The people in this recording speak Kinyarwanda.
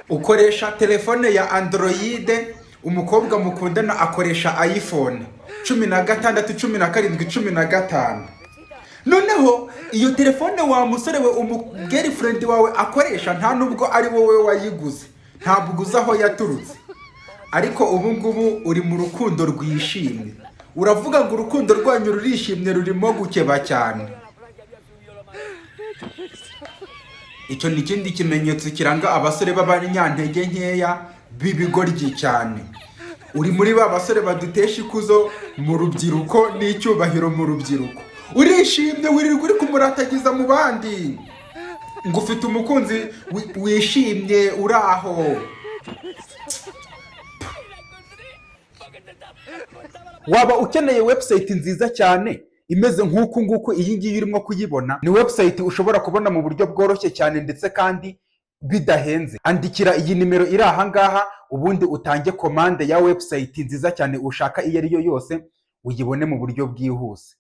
ukoresha telefone ya Android, umukobwa mukundana akoresha iPhone 16, 17, 15. Noneho iyo telefone wa musore we girlfriend wawe akoresha nta nubwo ari wowe wayiguze, ntabwo uzi aho yaturutse, ariko ubu ngubu uri mu rukundo rwishimye. Uravuga ngo urukundo rwanyu rurishimye rurimo gukeba cyane. Icyo ni ikindi kimenyetso kiranga abasore b'abanyantege nkeya b'ibigoryi cyane. Uri muri ba basore badutesha ikuzo mu rubyiruko n'icyubahiro mu rubyiruko. Urishimye wirirwa uri kumuratagiza mu bandi ngo ufite umukunzi wishimye uraho. Waba ukeneye website nziza cyane imeze nk'uku nguku iyi ngiyi urimo kuyibona, ni website ushobora kubona mu buryo bworoshye cyane ndetse kandi bidahenze. Andikira iyi nimero iri aha ngaha ubundi utange commande ya website nziza cyane ushaka iyo ari yo yose uyibone mu buryo bwihuse.